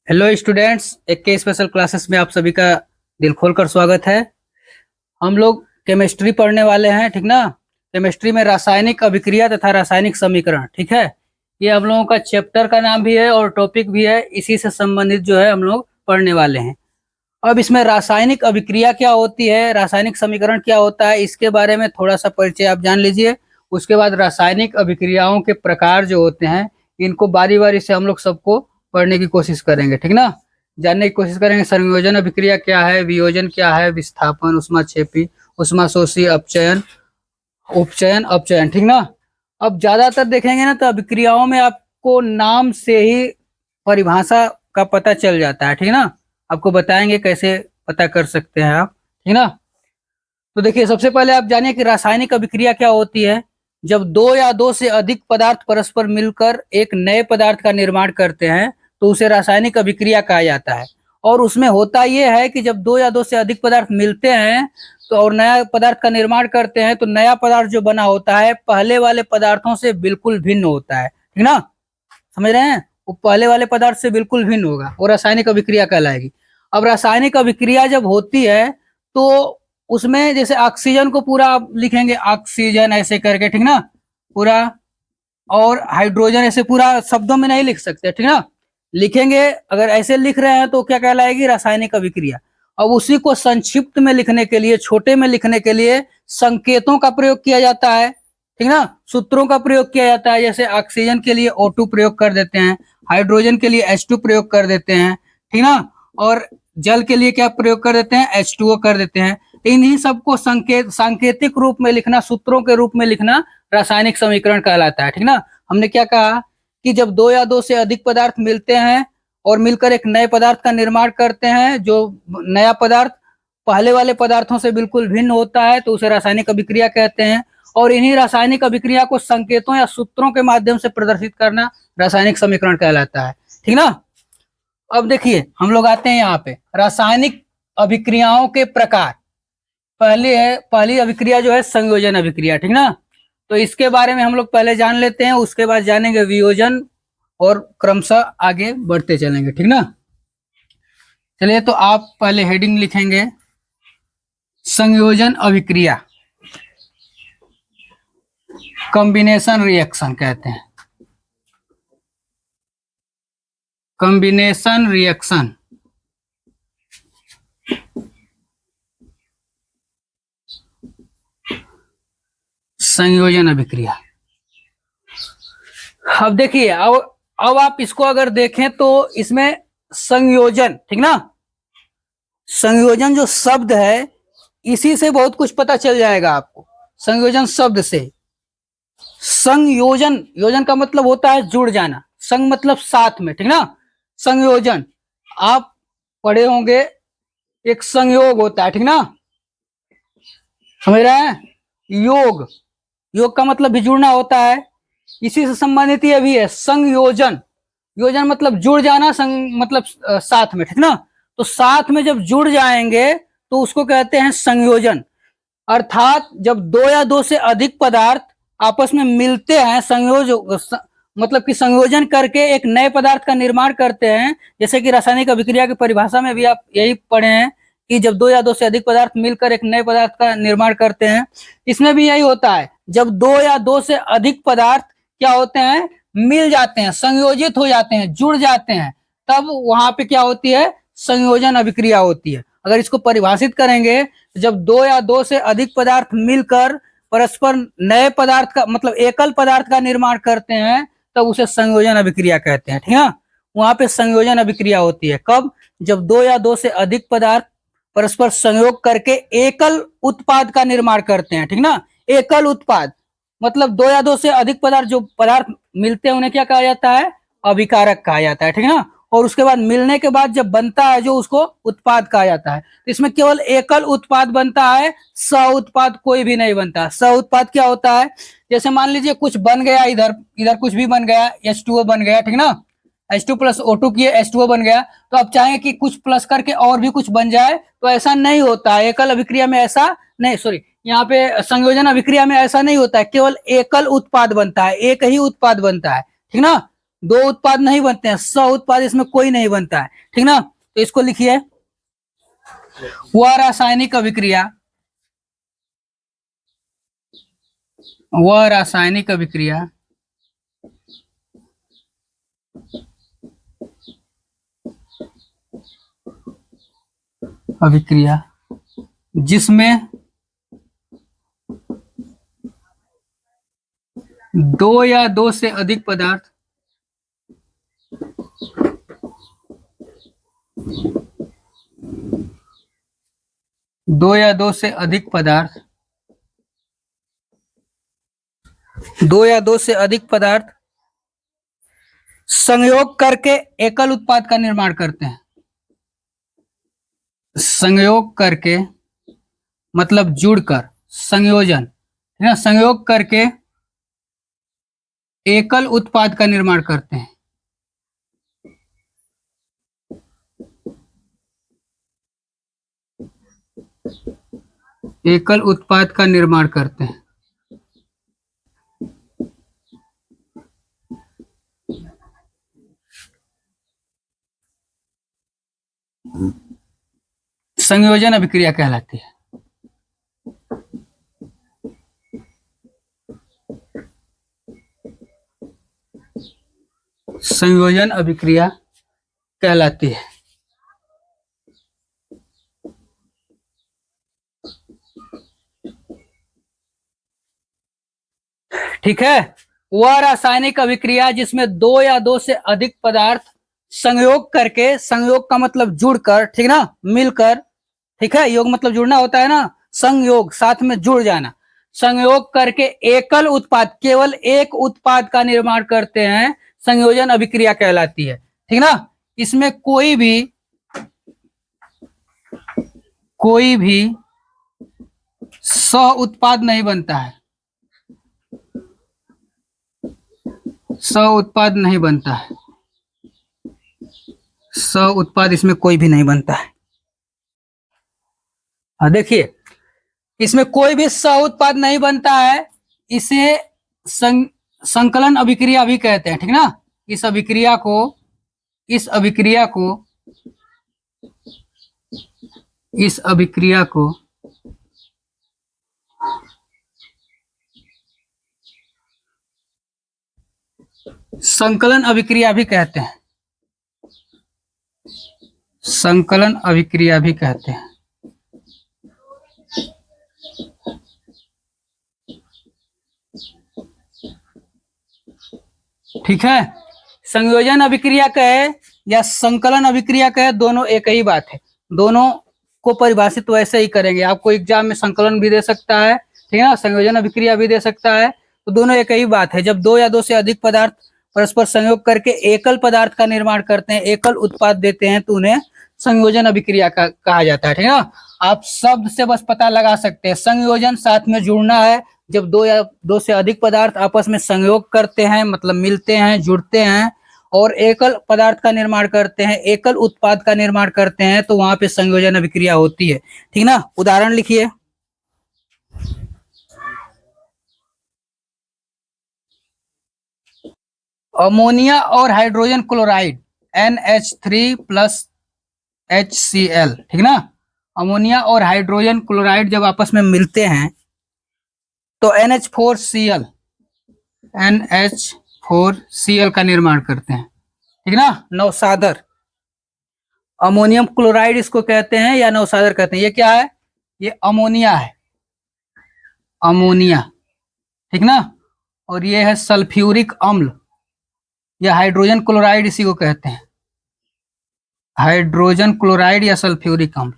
Hello students, एक के special classes में आप सभी का दिल खोलकर स्वागत है। हम लोग केमिस्ट्री पढ़ने वाले हैं, ठीक ना। केमिस्ट्री में रासायनिक अभिक्रिया तथा रासायनिक समीकरण, ठीक है। ये हम लोगों का चैप्टर का नाम भी है और टॉपिक भी है, इसी से संबंधित जो है हम लोग पढ़ने वाले हैं। अब इसमें रासायनिक अभिक्रिया क्या होती है, रासायनिक समीकरण क्या होता है, इसके बारे में थोड़ा सा परिचय आप जान लीजिए। उसके बाद रासायनिक अभिक्रियाओं के प्रकार जो होते हैं, इनको बारी बारी से हम लोग सबको पढ़ने की कोशिश करेंगे, ठीक ना। जानने की कोशिश करेंगे संयोजन अभिक्रिया क्या है, वियोजन क्या है, विस्थापन, ऊष्माक्षेपी, ऊष्माशोषी, अपचयन, उपचयन, अपचयन, ठीक ना। अब ज्यादातर देखेंगे ना तो अभिक्रियाओं में आपको नाम से ही परिभाषा का पता चल जाता है, ठीक ना। आपको बताएंगे कैसे पता कर सकते हैं आप, ठीक ना। तो देखिए, सबसे पहले आप जानिए कि रासायनिक अभिक्रिया क्या होती है। जब दो या दो से अधिक पदार्थ परस्पर मिलकर एक नए पदार्थ का निर्माण करते हैं तो उसे रासायनिक अभिक्रिया कहा जाता है। और उसमें होता यह है कि जब दो या दो से अधिक पदार्थ मिलते हैं तो और नया पदार्थ का निर्माण करते हैं तो नया पदार्थ जो बना होता है पहले वाले पदार्थों से बिल्कुल भिन्न होता है, ठीक ना। समझ रहे हैं, वो पहले वाले पदार्थ से बिल्कुल भिन्न होगा, वो रासायनिक अभिक्रिया कहलाएगी। अब रासायनिक अभिक्रिया जब होती है तो उसमें जैसे ऑक्सीजन को पूरा आप लिखेंगे ऑक्सीजन ऐसे करके, ठीक ना, पूरा। और हाइड्रोजन ऐसे पूरा शब्दों में नहीं लिख सकते, ठीक ना। लिखेंगे अगर ऐसे लिख रहे हैं तो क्या कहलाएगी, रासायनिक अभिक्रिया। अब उसी को संक्षिप्त में लिखने के लिए, छोटे में लिखने के लिए संकेतों का प्रयोग किया जाता है, ठीक ना। सूत्रों का प्रयोग किया जाता है, जैसे ऑक्सीजन के लिए O2 प्रयोग कर देते हैं, हाइड्रोजन के लिए H2 प्रयोग कर देते हैं, ठीक ना। और जल के लिए क्या प्रयोग कर देते हैं, H2O कर देते हैं। इन्हीं सबको सांकेतिक रूप में लिखना, सूत्रों के रूप में लिखना रासायनिक समीकरण कहलाता है, ठीक ना। हमने क्या कहा कि जब दो या दो से अधिक पदार्थ मिलते हैं और मिलकर एक नए पदार्थ का निर्माण करते हैं, जो नया पदार्थ पहले वाले पदार्थों से बिल्कुल भिन्न होता है तो उसे रासायनिक अभिक्रिया कहते हैं। और इन्हीं रासायनिक अभिक्रिया को संकेतों या सूत्रों के माध्यम से प्रदर्शित करना रासायनिक समीकरण कहलाता है, ठीक ना। अब देखिए, हम लोग आते हैं यहाँ पे रासायनिक अभिक्रियाओं के प्रकार। पहली अभिक्रिया जो है संयोजन अभिक्रिया, ठीक ना। तो इसके बारे में हम लोग पहले जान लेते हैं, उसके बाद जानेंगे वियोजन और क्रमशः आगे बढ़ते चलेंगे, ठीक ना। चलिए, तो आप पहले हेडिंग लिखेंगे संयोजन अभिक्रिया, कॉम्बिनेशन रिएक्शन कहते हैं, कॉम्बिनेशन रिएक्शन। संयोजन अभिक्रिया। अब देखिए, अब आप इसको अगर देखें तो इसमें संयोजन, ठीक ना, संयोजन जो शब्द है इसी से बहुत कुछ पता चल जाएगा आपको। संयोजन शब्द से, संयोजन, योजन का मतलब होता है जुड़ जाना, संग मतलब साथ में, ठीक ना। संयोजन आप पढ़े होंगे, एक संयोग होता है, ठीक ना, समझ रहे हैं। योग, योग का मतलब भी जुड़ना होता है, इसी से संबंधित ये भी है संयोजन। योजन मतलब जुड़ जाना, संग मतलब साथ में, ठीक ना। तो साथ में जब जुड़ जाएंगे तो उसको कहते हैं संयोजन। अर्थात जब दो या दो से अधिक पदार्थ आपस में मिलते हैं, मतलब कि संयोजन करके एक नए पदार्थ का निर्माण करते हैं। जैसे कि रासायनिक अभिक्रिया की परिभाषा में भी आप यही पढ़े हैं कि जब दो या दो से अधिक पदार्थ मिलकर एक नए पदार्थ का निर्माण करते हैं, इसमें भी यही होता है। जब दो या दो से अधिक पदार्थ क्या होते हैं, मिल जाते हैं, संयोजित हो जाते हैं, जुड़ जाते हैं, तब वहां पे क्या होती है, संयोजन अभिक्रिया होती है। अगर इसको परिभाषित करेंगे, जब दो या दो से अधिक पदार्थ मिलकर परस्पर नए पदार्थ का मतलब एकल पदार्थ का निर्माण करते हैं तब उसे संयोजन अभिक्रिया कहते हैं, ठीक है। वहां पे संयोजन अभिक्रिया होती है कब, जब दो या दो से अधिक पदार्थ परस्पर संयोग करके एकल उत्पाद का निर्माण करते हैं, ठीक ना। एकल उत्पाद मतलब दो या दो से अधिक पदार्थ, जो पदार्थ मिलते हैं उन्हें क्या कहा जाता है, अभिकारक कहा जाता है, ठीक है ना। और उसके बाद मिलने के बाद जब बनता है जो, उसको उत्पाद कहा जाता है। इसमें केवल एकल उत्पाद बनता है, सह उत्पाद कोई भी नहीं बनता। सह उत्पाद क्या होता है, जैसे मान लीजिए कुछ बन गया, इधर इधर कुछ भी बन गया, H2O बन गया, ठीक ना। H2 प्लस O2 किए H2O बन गया, तो आप चाहेंगे कि कुछ प्लस करके और भी कुछ बन जाए, तो ऐसा नहीं होता है। एकल अभिक्रिया में ऐसा नहीं, सॉरी, यहाँ पे संयोजन अभिक्रिया में ऐसा नहीं होता है, केवल एकल उत्पाद बनता है, एक ही उत्पाद बनता है, ठीक ना। दो उत्पाद नहीं बनते हैं, सह उत्पाद इसमें कोई नहीं बनता है, ठीक ना। तो इसको लिखिए, वह रासायनिक अभिक्रिया, वह रासायनिक अभिक्रिया जिसमें दो या दो से अधिक पदार्थ दो या दो से अधिक पदार्थ संयोग करके एकल उत्पाद का निर्माण करते हैं। संयोग करके मतलब जुड़कर, संयोजन, है ना, संयोग करके एकल उत्पाद का निर्माण करते हैं। एकल उत्पाद का निर्माण करते हैं। संयोजन अभिक्रिया कहलाती है। संयोजन अभिक्रिया कहलाती है। ठीक है, वह रासायनिक अभिक्रिया जिसमें दो या दो से अधिक पदार्थ संयोग करके, संयोग का मतलब जुड़कर, ठीक ना, मिलकर, ठीक है, योग मतलब जुड़ना होता है ना, संयोग साथ में जुड़ जाना, संयोग करके एकल उत्पाद, केवल एक उत्पाद का निर्माण करते हैं, संयोजन अभिक्रिया कहलाती है। ठीक ना, इसमें कोई भी सह उत्पाद नहीं बनता है, सह उत्पाद नहीं बनता है, सह उत्पाद इसमें कोई भी नहीं बनता है। देखिए, इसमें कोई भी सह उत्पाद नहीं बनता है, इसे संकलन अभिक्रिया भी कहते हैं। ठीक ना, इस अभिक्रिया को संकलन अभिक्रिया भी कहते हैं, संकलन अभिक्रिया भी कहते हैं। ठीक है, संयोजन अभिक्रिया कहे या संकलन अभिक्रिया कहे, दोनों एक ही बात है, दोनों को परिभाषित वैसे ही करेंगे। आपको एग्जाम में संकलन भी दे सकता है, ठीक है ना, संयोजन अभिक्रिया भी दे सकता है, तो दोनों एक ही बात है। जब दो या दो से अधिक पदार्थ परस्पर संयोग करके एकल पदार्थ का निर्माण करते हैं, एकल उत्पाद देते हैं, तो उन्हें संयोजन अभिक्रिया कहा जाता है। ठीक है ना, आप शब्द से बस पता लगा सकते हैं, संयोजन साथ में जुड़ना है। जब दो या दो से अधिक पदार्थ आपस में संयोग करते हैं, मतलब मिलते हैं, जुड़ते हैं और एकल पदार्थ का निर्माण करते हैं, एकल उत्पाद का निर्माण करते हैं, तो वहां पे संयोजन अभिक्रिया होती है। ठीक ना, उदाहरण लिखिए, अमोनिया और हाइड्रोजन क्लोराइड NH3+HCl। ठीक ना, अमोनिया और हाइड्रोजन क्लोराइड जब आपस में मिलते हैं तो NH4Cl का निर्माण करते हैं। ठीक ना, नवसादर, अमोनियम क्लोराइड इसको कहते हैं या नवसादर कहते हैं। ये क्या है? ये अमोनिया है, अमोनिया। ठीक ना, और ये है सल्फ्यूरिक अम्ल या हाइड्रोजन क्लोराइड, इसी को कहते हैं हाइड्रोजन क्लोराइड या सल्फ्यूरिक अम्ल।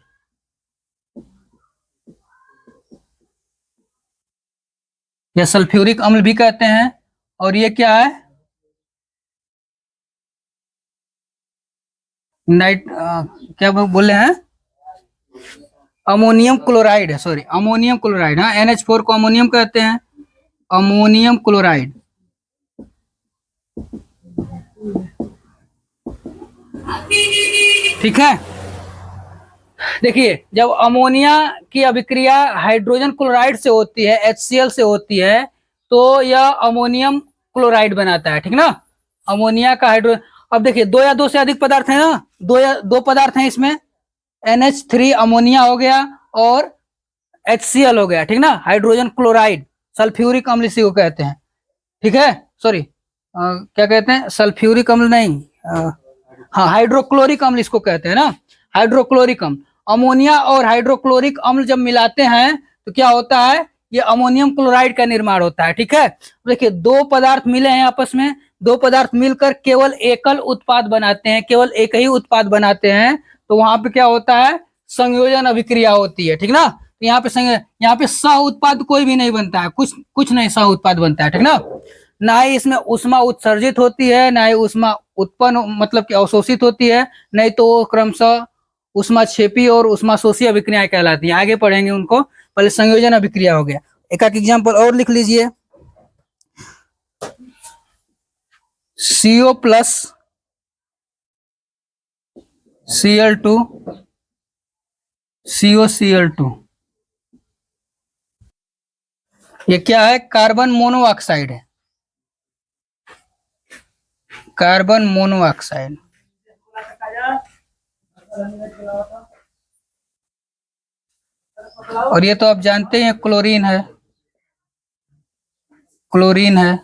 या सल्फ्यूरिक अम्ल भी कहते हैं। और ये क्या है? क्या बोले हैं? अमोनियम क्लोराइड है, सॉरी, अमोनियम क्लोराइड। हाँ, NH4 को अमोनियम कहते हैं, अमोनियम क्लोराइड। ठीक है, देखिए, जब अमोनिया की अभिक्रिया हाइड्रोजन क्लोराइड से होती है, HCl से होती है, तो यह अमोनियम क्लोराइड बनाता है। ठीक ना, अमोनिया का हाइड्रो, अब देखिए दो या दो से अधिक पदार्थ है ना, दो पदार्थ हैं इसमें, NH3 अमोनिया हो गया और HCl हो गया, ठीक ना, हाइड्रोजन क्लोराइड, सल्फ्यूरिक अम्ल इसी को कहते हैं, ठीक है, सॉरी क्या कहते हैं, सल्फ्यूरिक अम्ल नहीं, हाँ हाइड्रोक्लोरिक अम्ल इसको कहते हैं ना, हाइड्रोक्लोरिक अम्ल। अमोनिया और हाइड्रोक्लोरिक अम्ल जब मिलाते हैं तो क्या होता है, ये अमोनियम क्लोराइड का निर्माण होता है, ठीक है। देखिए दो पदार्थ मिले हैं आपस में, दो पदार्थ मिलकर केवल एकल उत्पाद बनाते हैं, केवल एक ही उत्पाद बनाते हैं, तो वहां पे क्या होता है, संयोजन अभिक्रिया होती है, ठीक ना। तो यहाँ पे सह उत्पाद कोई भी नहीं बनता है, कुछ कुछ नहीं सह उत्पाद बनता है, ठीक ना। ना ही इसमें उष्मा उत्सर्जित होती है, ना ही उष्मा उत्पन्न मतलब कि अवशोषित होती है, नहीं तो वो क्रमशः उष्मा क्षेपी और उष्मा शोषी अभिक्रियाएं कहलाती हैं, आगे पढ़ेंगे उनको, पहले संयोजन अभिक्रिया हो गया। एक एग्जांपल और लिख लीजिए, CO प्लस Cl2 COCl2, ये क्या है, कार्बन मोनोऑक्साइड है, कार्बन मोनोऑक्साइड। और ये तो आप जानते हैं क्लोरीन है, क्लोरीन है,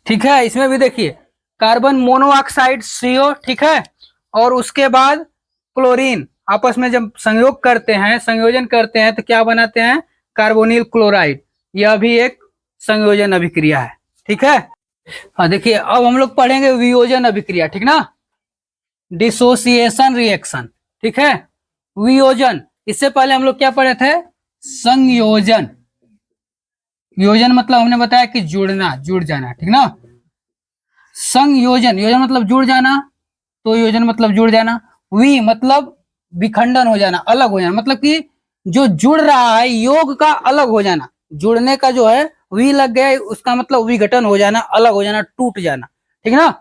ठीक है। इसमें भी देखिए कार्बन मोनोऑक्साइड CO, ठीक है, और उसके बाद क्लोरीन आपस में जब संयोग करते हैं, संयोजन करते हैं तो क्या बनाते हैं, कार्बोनिल क्लोराइड, यह भी एक संयोजन अभिक्रिया है, ठीक है। हाँ देखिए अब हम लोग पढ़ेंगे वियोजन अभिक्रिया, ठीक ना, डिसोसिएशन रिएक्शन, ठीक है। वियोजन, इससे पहले हम लोग क्या पढ़े थे, संयोजन। वियोजन मतलब हमने बताया कि जुड़ना, जुड़ जाना, ठीक ना। संयोजन, योजन मतलब जुड़ जाना, तो योजन मतलब जुड़ जाना। वी मतलब विखंडन हो जाना, अलग हो जाना, मतलब कि जो जुड़ रहा है योग का अलग हो जाना, जुड़ने का जो है वी लग गया, उसका मतलब विघटन हो जाना, अलग हो जाना, टूट जाना, ठीक ना।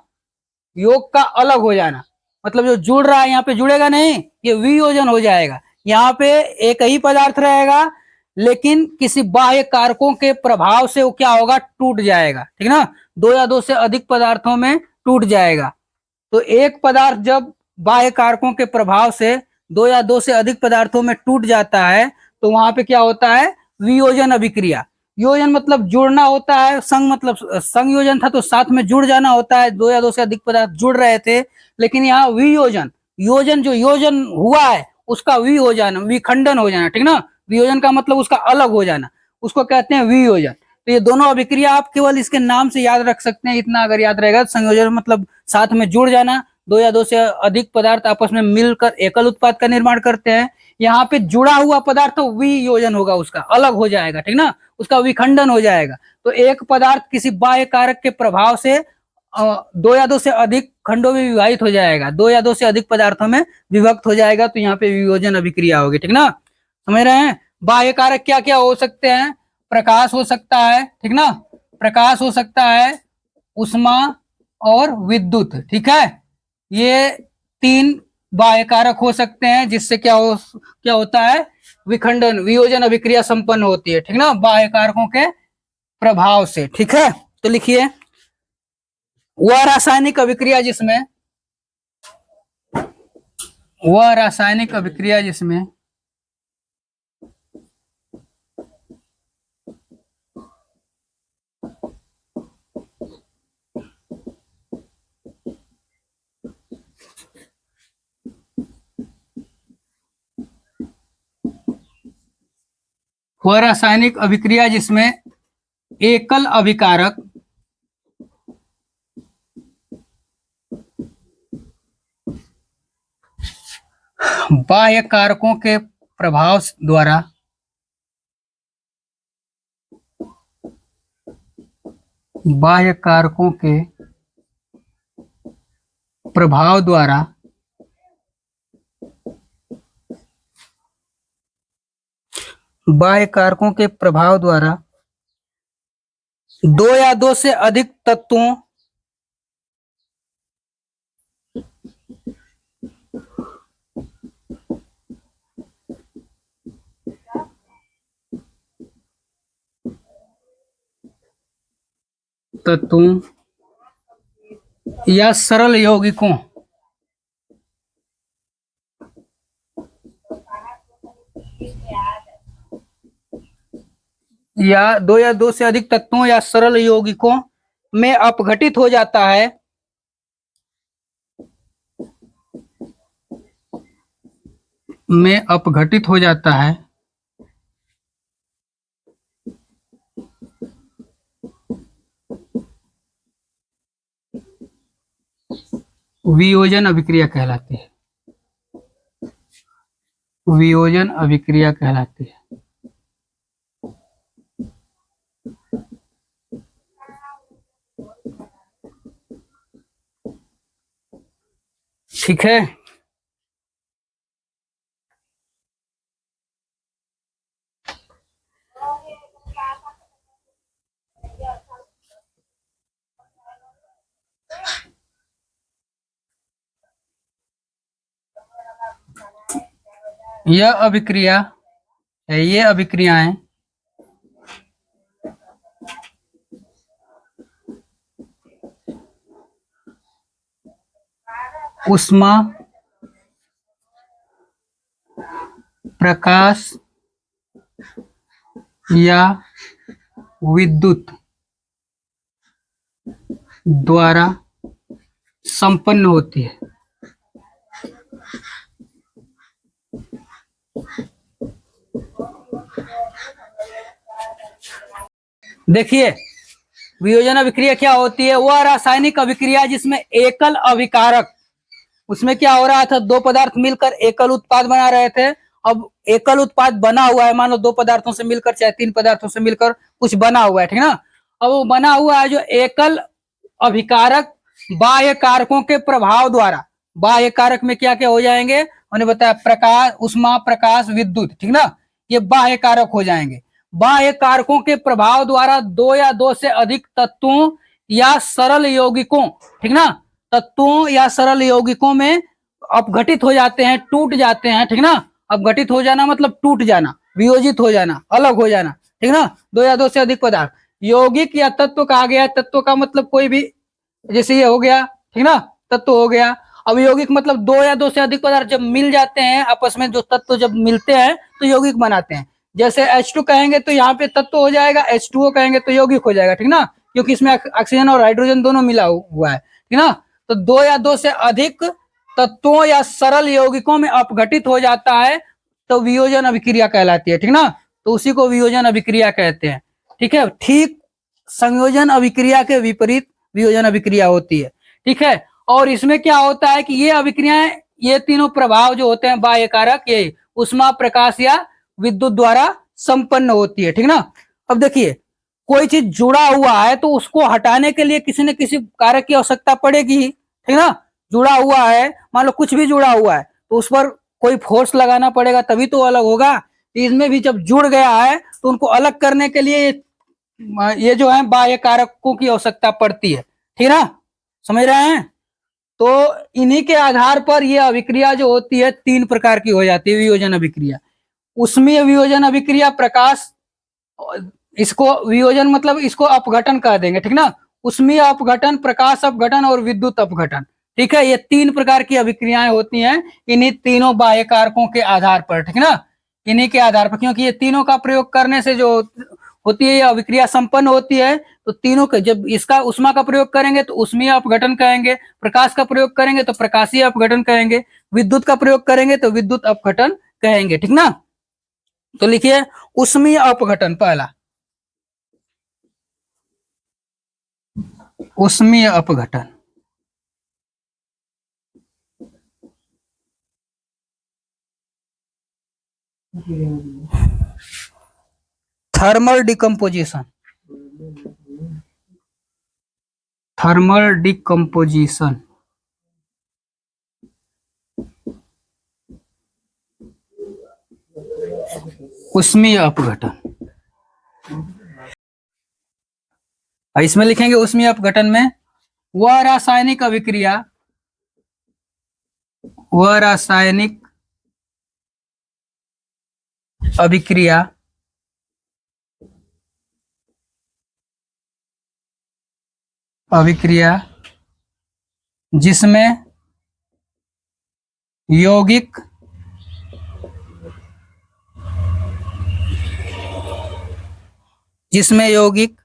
योग का अलग हो जाना मतलब जो जुड़ रहा है यहाँ पे जुड़ेगा नहीं, ये वियोजन हो जाएगा। यहाँ पे एक ही पदार्थ रहेगा लेकिन किसी बाह्य कारकों के प्रभाव से वो क्या होगा, टूट जाएगा, ठीक ना। दो या दो से अधिक पदार्थों में टूट जाएगा। तो एक पदार्थ जब बाह्य कारकों के प्रभाव से दो या दो से अधिक पदार्थों में टूट जाता है तो वहां पे क्या होता है, वियोजन अभिक्रिया। योजन मतलब जुड़ना होता है, संग मतलब संयोजन था तो साथ में जुड़ जाना होता है, दो या दो से अधिक पदार्थ जुड़ रहे थे, लेकिन यहाँ वियोजन, योजन जो योजन हुआ है उसका वी हो जाना, विखंडन हो जाना, ठीक ना। वियोजन का मतलब उसका अलग हो जाना, उसको कहते हैं वियोजन। तो ये दोनों अभिक्रिया आप केवल इसके नाम से याद रख सकते हैं, इतना अगर याद रहेगा। संयोजन मतलब साथ में जुड़ जाना, दो या दो से अधिक पदार्थ आपस में मिलकर एकल उत्पाद का निर्माण करते हैं। यहाँ पे जुड़ा हुआ पदार्थ तो वियोजन होगा, उसका अलग हो जाएगा, ठीक ना, उसका विखंडन हो जाएगा। तो एक पदार्थ किसी बाह्य कारक के प्रभाव से दो या दो से अधिक खंडों में विभाजित हो जाएगा, दो या दो से अधिक पदार्थों में विभक्त हो जाएगा, तो यहाँ पे वियोजन अभिक्रिया होगी, ठीक ना। समझ रहे हैं। बाह्य कारक क्या क्या हो सकते हैं, प्रकाश हो सकता है, ठीक ना, प्रकाश हो सकता है, उष्मा और विद्युत, ठीक है। ये तीन बाह्य कारक हो सकते हैं जिससे क्या होता है, विखंडन, वियोजन अभिक्रिया संपन्न होती है, ठीक ना, बाह्य कारकों के प्रभाव से, ठीक है। तो लिखिए, वह रासायनिक अभिक्रिया जिसमें, वह रासायनिक अभिक्रिया जिसमें वह रासायनिक अभिक्रिया जिसमें एकल अभिकारक बाह्य कारकों के प्रभाव द्वारा बाह्य कारकों के प्रभाव द्वारा बाह्य कारकों के प्रभाव द्वारा दो या दो से अधिक तत्वों तत्वों या सरल यौगिकों या दो से अधिक तत्वों या सरल यौगिकों में अपघटित हो जाता है वियोजन अभिक्रिया कहलाती है। वियोजन अभिक्रिया कहलाती है। ठीक है। यह अभिक्रिया है, ये अभिक्रियाएं ऊष्मा, प्रकाश या विद्युत द्वारा संपन्न होती है। देखिए, वियोजन अभिक्रिया क्या होती है? वह रासायनिक अभिक्रिया जिसमें एकल अभिकारक, उसमें क्या हो रहा था, दो पदार्थ मिलकर एकल उत्पाद बना रहे थे। अब एकल उत्पाद बना हुआ है, मान लो दो पदार्थों से मिलकर चाहे तीन पदार्थों से मिलकर कुछ बना हुआ है, ठीक ना। अब वो बना हुआ है जो एकल अभिकारक बाह्य कारकों के प्रभाव द्वारा, बाह्य कारक में क्या क्या हो जाएंगे, मैंने बताया प्रकाश, ऊष्मा, प्रकाश, विद्युत, ठीक ना, ये बाह्य कारक हो जाएंगे। बाह्य कारकों के प्रभाव द्वारा दो या दो से अधिक तत्वों या सरल यौगिकों, ठीक ना, तत्वों या सरल यौगिकों में अपघटित हो जाते हैं, टूट जाते हैं, ठीक ना। अपघटित हो जाना मतलब टूट जाना, वियोजित हो जाना, अलग हो जाना, ठीक ना। दो या दो से अधिक पदार्थ, यौगिक या तत्व कहा गया है। तत्व का मतलब कोई भी, जैसे ये हो गया, ठीक ना, तत्व हो गया। अब यौगिक मतलब दो या दो से अधिक पदार्थ जब मिल जाते हैं आपस में, जो तत्व जब मिलते हैं तो यौगिक बनाते हैं। जैसे H2 कहेंगे तो यहाँ पे तत्व हो जाएगा, H2O कहेंगे तो यौगिक हो जाएगा, ठीक ना, क्योंकि इसमें ऑक्सीजन और हाइड्रोजन दोनों मिला हुआ है, ठीक ना। तो दो या दो से अधिक तत्वों या सरल यौगिकों में अपघटित हो जाता है तो वियोजन अभिक्रिया कहलाती है, ठीक ना। तो उसी को वियोजन अभिक्रिया कहते हैं, ठीक है। ठीक संयोजन अभिक्रिया के विपरीत वियोजन अभिक्रिया होती है, ठीक है। और इसमें क्या होता है कि ये अभिक्रियाएं, ये तीनों प्रभाव जो होते हैं बाह्य कारक, ये ऊष्मा, प्रकाश या विद्युत द्वारा संपन्न होती है, ठीक ना। अब देखिए, कोई चीज जुड़ा हुआ है तो उसको हटाने के लिए किसी न किसी कारक की आवश्यकता पड़ेगी ही, ठीक ना। जुड़ा हुआ है, मान लो कुछ भी जुड़ा हुआ है तो उस पर कोई फोर्स लगाना पड़ेगा तभी तो अलग होगा। इसमें भी जब जुड़ गया है तो उनको अलग करने के लिए ये जो है बाह्य कारकों की आवश्यकता पड़ती है, ठीक ना, समझ रहे हैं। तो इन्हीं के आधार पर यह अभिक्रिया जो होती है तीन प्रकार की हो जाती है वियोजन अभिक्रिया। उष्मीय वियोजन अभिक्रिया, प्रकाश, इसको वियोजन मतलब इसको अपघटन कह देंगे, ठीक ना। उष्मीय अपघटन, प्रकाश अपघटन और विद्युत अपघटन, ठीक है। ये तीन प्रकार की अभिक्रियाएं होती हैं इन्हीं तीनों बाह्य कारकों के आधार पर, ठीक ना, इन्हीं के आधार पर, क्योंकि ये तीनों का प्रयोग करने से जो होती है ये अभिक्रिया संपन्न होती है। तो तीनों के, जब इसका ऊष्मा का प्रयोग करेंगे तो ऊष्मीय अपघटन कहेंगे, प्रकाश का प्रयोग करेंगे तो प्रकाशीय अपघटन कहेंगे, विद्युत का प्रयोग करेंगे तो विद्युत अपघटन कहेंगे, ठीक ना। तो लिखिए ऊष्मीय अपघटन पहला, ऊष्मीय अपघटन। थर्मल डिकम्पोजिशन, थर्मल डिकम्पोजिशन, ऊष्मीय अपघटन। इसमें लिखेंगे ऊष्मीय अपघटन में वह रासायनिक अभिक्रिया, वह रासायनिक अभिक्रिया अभिक्रिया जिसमें यौगिक यौगिक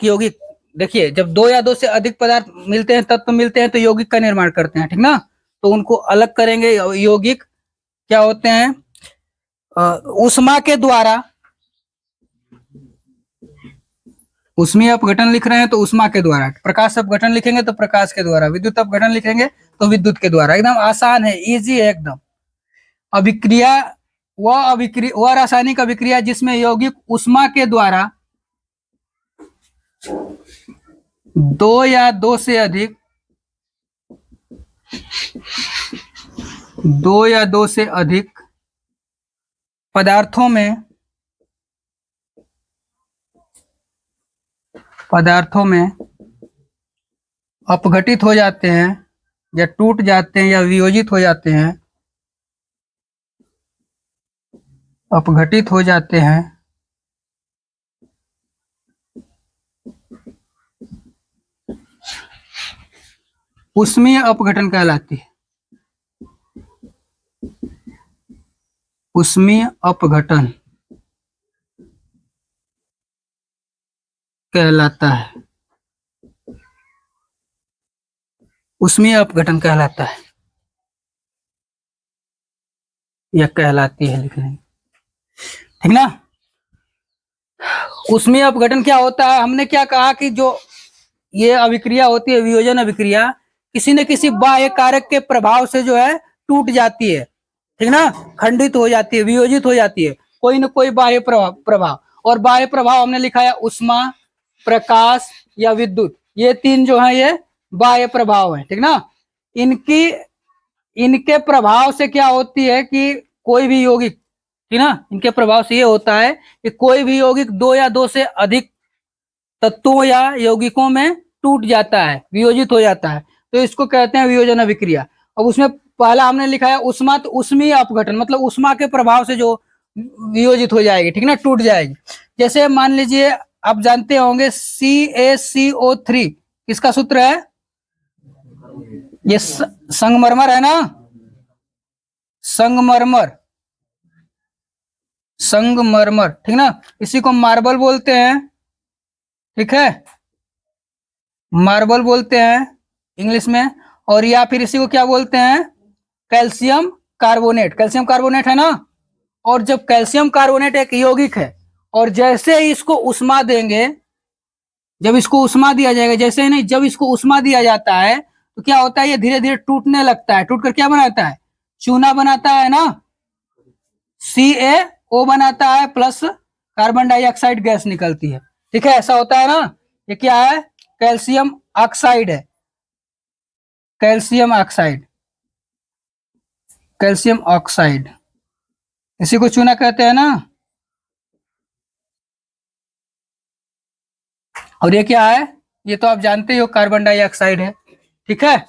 यौगिक देखिए, जब दो या दो से अधिक पदार्थ मिलते हैं, तत्व मिलते हैं, तो यौगिक का निर्माण करते हैं, ठीक ना। तो उनको अलग करेंगे। यौगिक क्या होते हैं? ऊष्मा के द्वारा, ऊष्मीय अपघटन लिख रहे हैं तो ऊष्मा के द्वारा, प्रकाश अपघटन लिखेंगे तो प्रकाश के द्वारा, विद्युत अपघटन लिखेंगे तो विद्युत के द्वारा। एकदम आसान है, इजी है एकदम। अभिक्रिया वह रासायनिक अभिक्रिया जिसमें यौगिक ऊष्मा के द्वारा दो या दो से अधिक पदार्थों में अपघटित हो जाते हैं या टूट जाते हैं या वियोजित हो जाते हैं, अपघटित हो जाते हैं, ऊष्मीय अपघटन कहलाती है। ऊष्मीय अपघटन कहलाता है, ऊष्मीय अपघटन कहलाता है या कहलाती है, लिख रहे हैं, ठीक ना। ऊष्मीय अपघटन क्या होता है? हमने क्या कहा कि जो ये अभिक्रिया होती है, वियोजन अभिक्रिया, किसी न किसी बाह्य कारक के प्रभाव से जो है टूट जाती है, ठीक ना, खंडित हो जाती है, वियोजित हो जाती है, कोई न कोई बाह्य प्रभाव। और बाह्य प्रभाव हमने लिखा है ऊष्मा, प्रकाश या विद्युत, ये तीन जो है ये बाह्य प्रभाव है, ठीक ना। इनके प्रभाव से क्या होती है कि कोई भी यौगिक, ठीक ना, इनके प्रभाव से ये होता है कि कोई भी यौगिक दो या दो से अधिक तत्वों या यौगिकों में टूट जाता है, वियोजित हो जाता है, तो इसको कहते हैं वियोजन अभिक्रिया। अब उसमें पहला हमने लिखा है ऊष्मा, तो ऊष्मीय अपघटन मतलब ऊष्मा के प्रभाव से जो वियोजित हो जाएगी, ठीक ना, टूट जाएगी। जैसे मान लीजिए, आप जानते होंगे CaCO3 किसका सूत्र है? ये संगमरमर है ना, संगमरमर, ठीक ना। इसी को मार्बल बोलते हैं, ठीक है, मार्बल बोलते हैं इंग्लिश में। और या फिर इसी को क्या बोलते हैं? कैल्शियम कार्बोनेट, कैल्शियम कार्बोनेट है ना। और जब कैल्शियम कार्बोनेट एक यौगिक है, और जैसे ही इसको उष्मा देंगे, जब इसको उष्मा दिया जाएगा, जैसे ही नहीं, जब इसको उष्मा दिया जाता है तो क्या होता है? ये धीरे धीरे टूटने लगता है। टूटकर क्या बनाता है? चूना बनाता है ना, CaO बनाता है, प्लस कार्बन डाइऑक्साइड गैस निकलती है, ठीक है, ऐसा होता है ना। ये क्या है? कैल्शियम ऑक्साइड है, कैल्शियम ऑक्साइड, कैल्शियम ऑक्साइड, इसी को चूना कहते हैं ना। और ये क्या है? ये तो आप जानते हो, कार्बन डाइऑक्साइड है, ठीक है।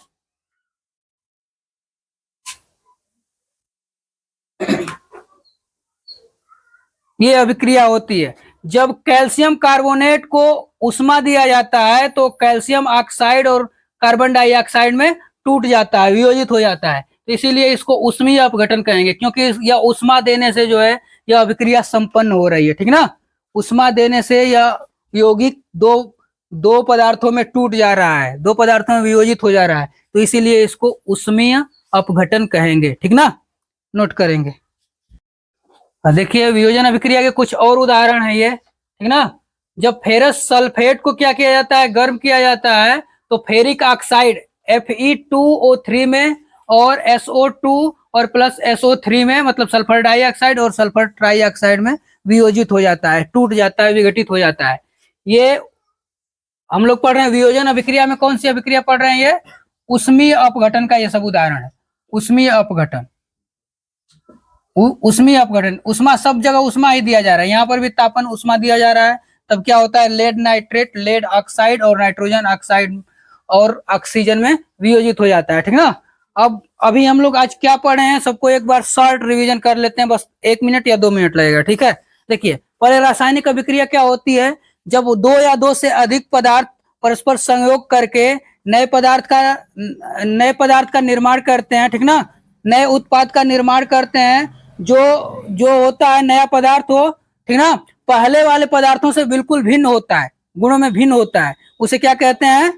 ये अभिक्रिया होती है जब कैल्शियम कार्बोनेट को उष्मा दिया जाता है, तो कैल्शियम ऑक्साइड और कार्बन डाइऑक्साइड में टूट जाता है, वियोजित हो जाता है। तो इसीलिए इसको ऊष्मीय अपघटन कहेंगे, क्योंकि यह उष्मा देने से जो है यह अभिक्रिया संपन्न हो रही है, ठीक ना। उष्मा देने से यह यौगिक दो पदार्थों में टूट जा रहा है, दो पदार्थों में वियोजित हो जा रहा है, तो इसीलिए इसको ऊष्मीय अपघटन कहेंगे, ठीक ना, नोट करेंगे। देखिए, वियोजन अभिक्रिया के कुछ और उदाहरण है ये, ठीक ना। जब फेरस सल्फेट को क्या किया जाता है? गर्म किया जाता है, तो फेरिक ऑक्साइड Fe2O3 में और SO2 और प्लस SO3 में, मतलब सल्फर डाइऑक्साइड और सल्फर ट्राइऑक्साइड में वियोजित हो जाता है, टूट जाता है, विघटित हो जाता है। ये हम लोग पढ़ रहे हैं वियोजन अभिक्रिया में। कौन सी अभिक्रिया पढ़ रहे हैं? ये ऊष्मीय अपघटन का ये सब उदाहरण है। ऊष्मीय अपघटन, ऊष्मीय अपघटन, उष्मा सब जगह उष्मा ही दिया जा रहा है, यहाँ पर भी तापन उष्मा दिया जा रहा है। तब क्या होता है? लेड नाइट्रेट, लेड ऑक्साइड और नाइट्रोजन ऑक्साइड और ऑक्सीजन में वियोजित हो जाता है, ठीक ना। अब अभी हम लोग आज क्या पढ़े हैं, सबको एक बार शॉर्ट रिवीजन कर लेते हैं, बस 1 मिनट या 2 मिनट लगेगा, ठीक है। देखिए, पहले रासायनिक अभिक्रिया क्या होती है? जब दो या दो से अधिक पदार्थ परस्पर संयोग करके नए पदार्थ का निर्माण करते हैं, ठीक ना, नए उत्पाद का निर्माण करते हैं, जो जो होता है नया पदार्थ हो, ठीक ना, पहले वाले पदार्थों से बिल्कुल भिन्न होता है, गुणों में भिन्न होता है, उसे क्या कहते हैं?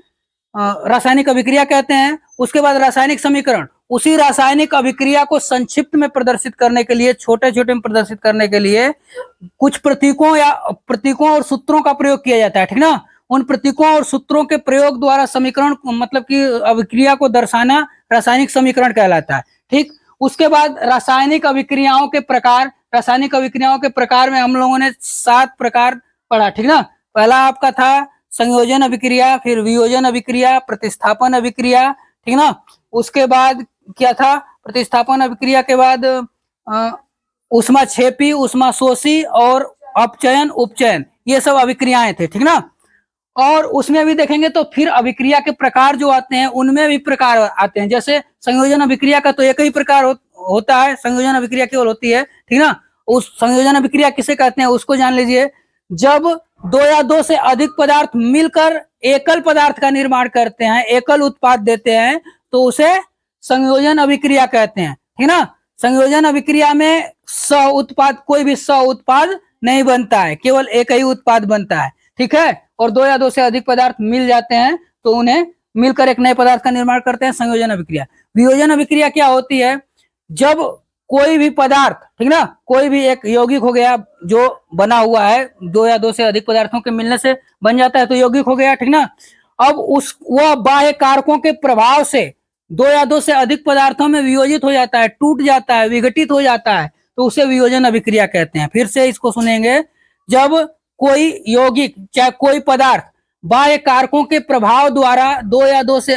रासायनिक अभिक्रिया कहते हैं। उसके बाद रासायनिक समीकरण, उसी रासायनिक अभिक्रिया को संक्षिप्त में प्रदर्शित करने के लिए, छोटे छोटे में प्रदर्शित करने के लिए कुछ प्रतीकों और सूत्रों का प्रयोग किया जाता है, ठीक ना। उन प्रतीकों और सूत्रों के प्रयोग द्वारा समीकरण मतलब कि अभिक्रिया को दर्शाना रासायनिक समीकरण कहलाता है, ठीक। उसके बाद रासायनिक अभिक्रियाओं के प्रकार में हम लोगों ने 7 प्रकार पढ़ा, ठीक ना। पहला आपका था संयोजन अभिक्रिया, फिर वियोजन अभिक्रिया, प्रतिस्थापन अभिक्रिया, ठीक ना। उसके बाद क्या था? प्रतिस्थापन अभिक्रिया के बाद ऊष्माक्षेपी, ऊष्माशोषी और अपचयन उपचयन, ये सब अभिक्रियाएं थे, ठीक ना। और उसमें भी देखेंगे तो फिर अभिक्रिया के प्रकार जो आते हैं उनमें भी प्रकार आते हैं। जैसे संयोजन अभिक्रिया का तो एक ही प्रकार होता है, संयोजन अभिक्रिया केवल होती है, ठीक ना। उस संयोजन अभिक्रिया किसे कहते हैं उसको जान लीजिए। जब 2 या 2 से अधिक पदार्थ मिलकर एकल पदार्थ का निर्माण करते हैं, एकल उत्पाद देते हैं, तो उसे संयोजन अभिक्रिया कहते हैं, ठीक ना। संयोजन अभिक्रिया में कोई भी सह उत्पाद नहीं बनता है, केवल एक ही उत्पाद बनता है, ठीक है। और 2 या 2 से अधिक पदार्थ मिल जाते हैं तो उन्हें मिलकर एक नए पदार्थ का निर्माण करते हैं, संयोजन अभिक्रिया। वियोजन अभिक्रिया क्या होती है? जब कोई भी पदार्थ, ठीक ना, कोई भी एक यौगिक हो गया जो बना हुआ है, 2 या 2 से अधिक पदार्थों के मिलने से बन जाता है तो यौगिक हो गया, ठीक ना। अब वह बाह्य कारकों के प्रभाव से 2 या 2 से अधिक पदार्थों में वियोजित हो जाता है, टूट जाता है, विघटित हो जाता है, तो उसे वियोजन अभिक्रिया कहते हैं। फिर से इसको सुनेंगे। जब कोई यौगिक चाहे कोई पदार्थ बाह्य कारकों के प्रभाव द्वारा 2 या 2 से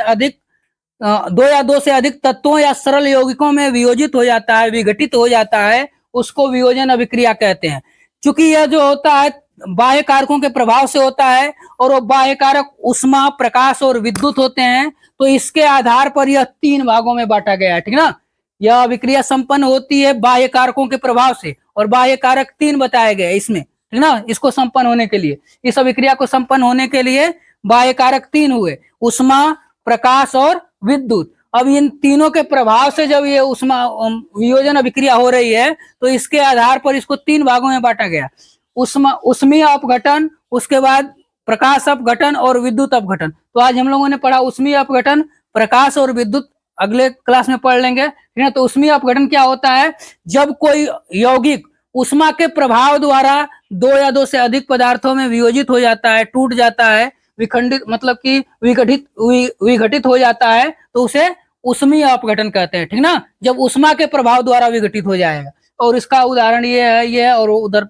अधिक तत्वों या सरल यौगिकों में वियोजित हो जाता है, विघटित हो जाता है, उसको वियोजन अभिक्रिया कहते हैं। चूंकि यह जो होता है बाह्य कारकों के प्रभाव से होता है और वो बाह्य कारक ऊष्मा, प्रकाश और विद्युत होते हैं, तो इसके आधार पर यह 3 भागों में बांटा गया है, ठीक ना। यह अभिक्रिया संपन्न होती है बाह्य कारकों के प्रभाव से, और बाह्य कारक 3 बताए गए इसमें, ठीक ना। इसको संपन्न होने के लिए, इस अभिक्रिया को संपन्न होने के लिए बाह्य कारक 3 हुए, ऊष्मा, प्रकाश और विद्युत। अब इन तीनों के प्रभाव से जब ये वियोजन अभिक्रिया हो रही है तो इसके आधार पर इसको 3 भागों में बांटा गया। ऊष्मीय अपघटन, उसके बाद प्रकाश अपघटन और विद्युत अपघटन। तो आज हम लोगों ने पढ़ा ऊष्मीय अपघटन, प्रकाश और विद्युत, अगले क्लास में पढ़ लेंगे, ठीक है। तो ऊष्मीय अपघटन क्या होता है? जब कोई यौगिक ऊष्मा के प्रभाव द्वारा 2 या 2 से अधिक पदार्थों में वियोजित हो जाता है, टूट जाता है, विखंडित मतलब कि विघटित हो जाता है, तो उसे ऊष्मीय अपघटन कहते हैं, ठीक ना। जब ऊष्मा के प्रभाव द्वारा विघटित हो जाएगा। और इसका उदाहरण ये है और उधर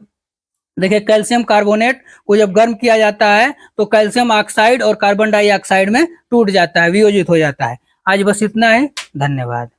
देखिए, कैल्शियम कार्बोनेट को जब गर्म किया जाता है तो कैल्शियम ऑक्साइड और कार्बन डाइऑक्साइड में टूट जाता है, वियोजित हो जाता है। आज बस इतना ही, धन्यवाद।